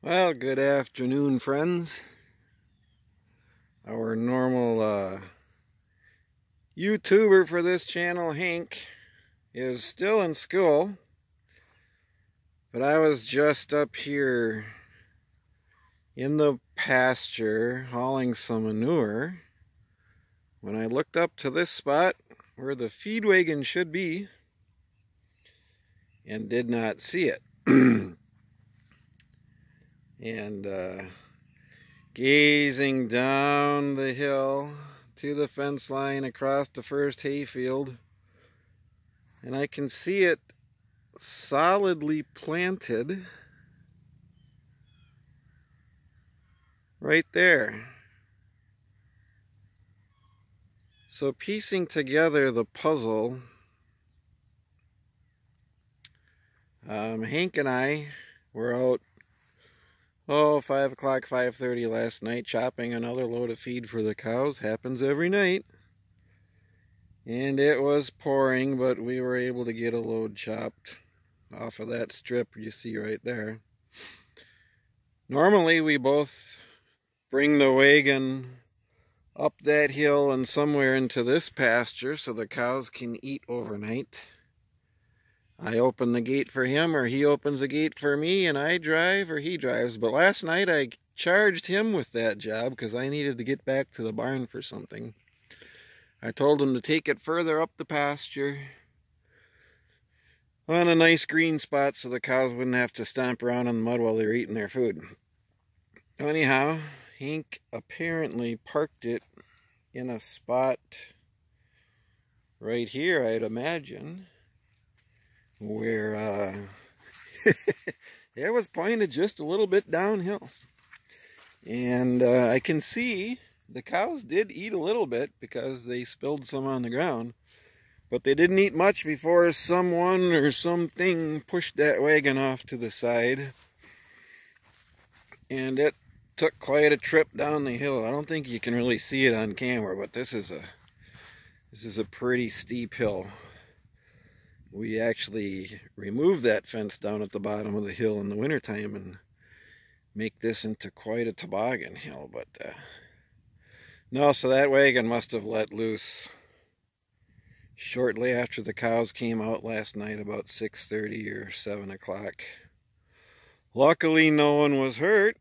Well, good afternoon, friends. Our normal YouTuber for this channel, Hank, is still in school, but I was just up here in the pasture hauling some manure when I looked up to this spot where the feed wagon should be and did not see it. And gazing down the hill to the fence line across the first hayfield, and I can see it solidly planted right there. So piecing together the puzzle, Hank and I were out 5 o'clock, 5:30 last night, chopping another load of feed for the cows. Happens every night. And it was pouring, but we were able to get a load chopped off of that strip you see right there. Normally we both bring the wagon up that hill and somewhere into this pasture so the cows can eat overnight. I open the gate for him, or he opens the gate for me, and I drive or he drives. But last night I charged him with that job because I needed to get back to the barn for something. I told him to take it further up the pasture on a nice green spot so the cows wouldn't have to stomp around in the mud while they were eating their food. Anyhow, Hank apparently parked it in a spot right here, I'd imagine, where it was pointed just a little bit downhill. And I can see the cows did eat a little bit because they spilled some on the ground, but they didn't eat much before someone or something pushed that wagon off to the side, and it took quite a trip down the hill. I don't think you can really see it on camera, but this is a pretty steep hill. We actually remove that fence down at the bottom of the hill in the wintertime and make this into quite a toboggan hill. But no, so that wagon must have let loose shortly after the cows came out last night, about 6:30 or 7 o'clock. Luckily no one was hurt.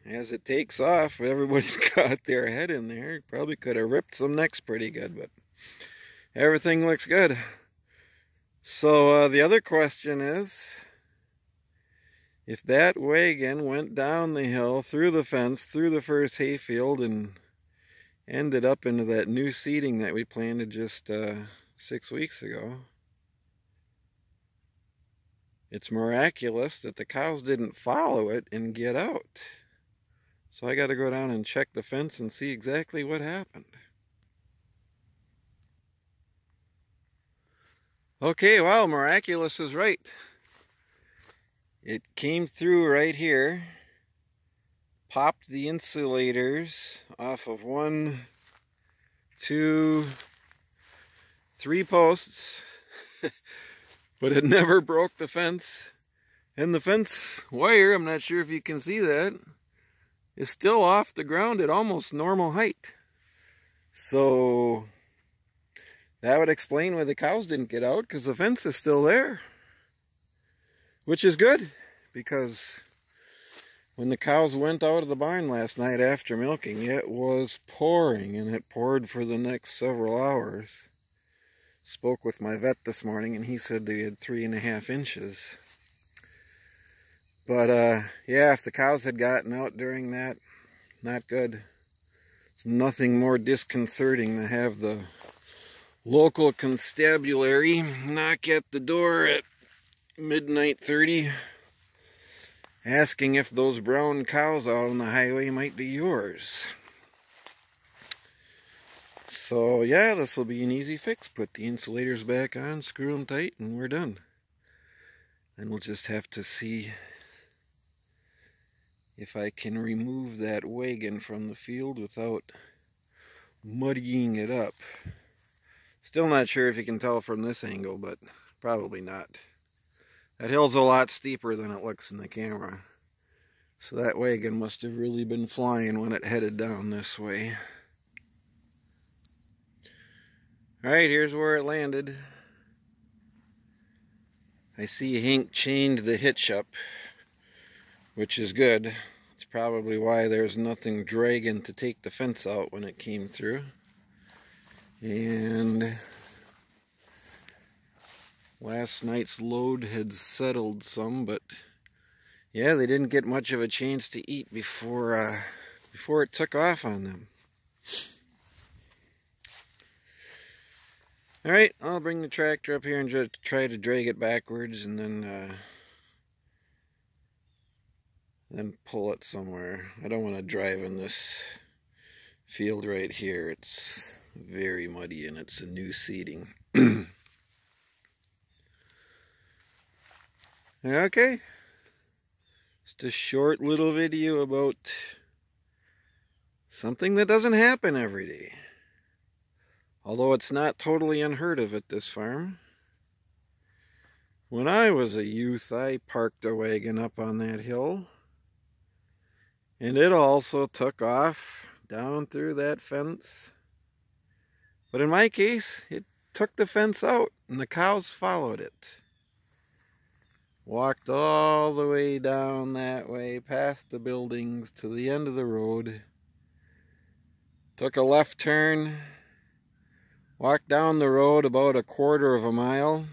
As it takes off, everybody's got their head in there. Probably could have ripped some necks pretty good, but everything looks good. So the other question is, if that wagon went down the hill, through the fence, through the first hayfield, and ended up into that new seeding that we planted just 6 weeks ago, it's miraculous that the cows didn't follow it and get out. So I got to go down and check the fence and see exactly what happened. Okay, well, miraculous is right. It came through right here, popped the insulators off of 1, 2, 3 posts, but it never broke the fence. And the fence wire, I'm not sure if you can see that, is still off the ground at almost normal height. So that would explain why the cows didn't get out, because the fence is still there. Which is good, because when the cows went out of the barn last night after milking, it was pouring, and it poured for the next several hours. Spoke with my vet this morning, and he said they had 3.5 inches. But yeah, if the cows had gotten out during that, not good. It's nothing more disconcerting to have the local constabulary knock at the door at midnight 30, asking if those brown cows out on the highway might be yours. So yeah, this will be an easy fix. Put the insulators back on, screw them tight, and we're done. Then we'll just have to see if I can remove that wagon from the field without muddying it up. Still not sure if you can tell from this angle, but probably not. That hill's a lot steeper than it looks in the camera. So that wagon must have really been flying when it headed down this way. Alright, here's where it landed. I see Fink chained the hitch up, which is good. It's probably why there's nothing dragging to take the fence out when it came through. And last night's load had settled some, but yeah, they didn't get much of a chance to eat before it took off on them. Alright, I'll bring the tractor up here and just try to drag it backwards and then pull it somewhere. I don't want to drive in this field right here. It's very muddy and it's a new seeding. Okay. Just a short little video about something that doesn't happen every day. Although it's not totally unheard of at this farm. When I was a youth, I parked a wagon up on that hill. And it also took off down through that fence. But in my case, it took the fence out and the cows followed it. Walked all the way down that way, past the buildings to the end of the road. Took a left turn. Walked down the road about 1/4 of a mile,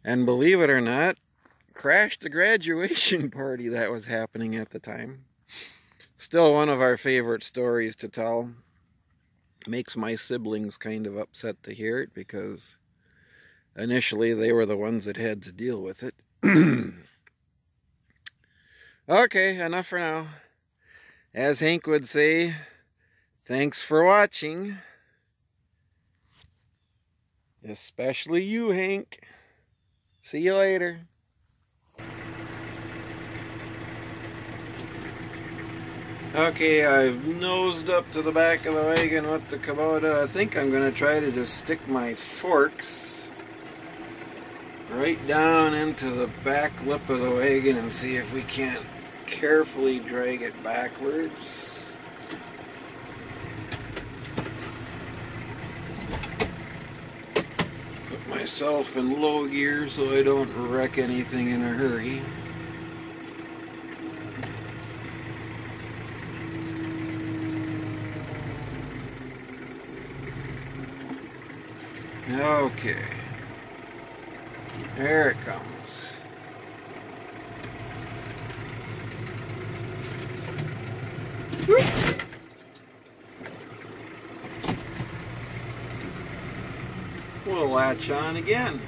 and believe it or not, crashed the graduation party that was happening at the time. Still one of our favorite stories to tell. Makes my siblings kind of upset to hear it, because initially they were the ones that had to deal with it. Okay, enough for now. As Fink would say, thanks for watching. Especially you, Fink. See you later. Okay, I've nosed up to the back of the wagon with the Kubota. I think I'm going to try to just stick my forks right down into the back lip of the wagon and see if we can't carefully drag it backwards. Myself in low gear so I don't wreck anything in a hurry. Okay, there it comes. Whoop. We'll latch on again.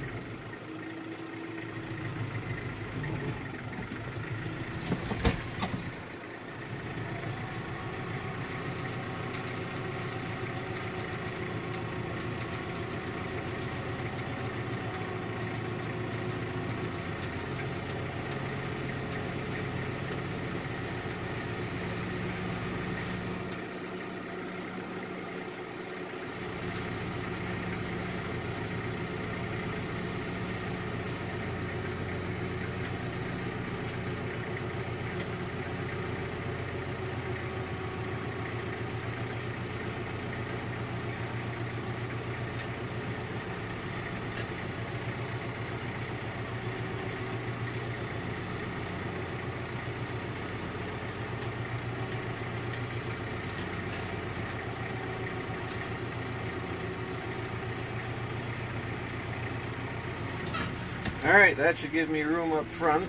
Alright, that should give me room up front.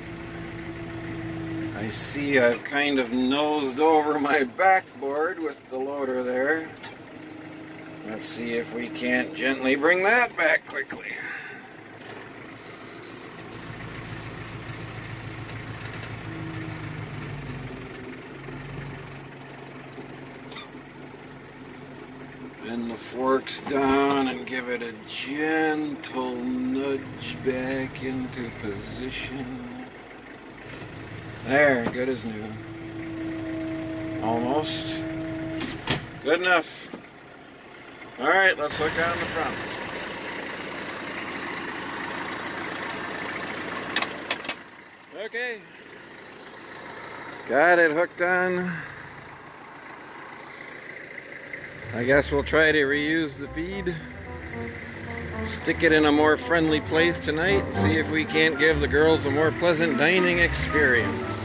I see I've kind of nosed over my backboard with the loader there. Let's see if we can't gently bring that back quickly. Bend the forks down and give it a gentle nudge back into position. There, good as new. Almost. Good enough. Alright, let's hook on the front. Okay. Got it hooked on. I guess we'll try to reuse the feed. Stick it in a more friendly place tonight. See if we can't give the girls a more pleasant dining experience.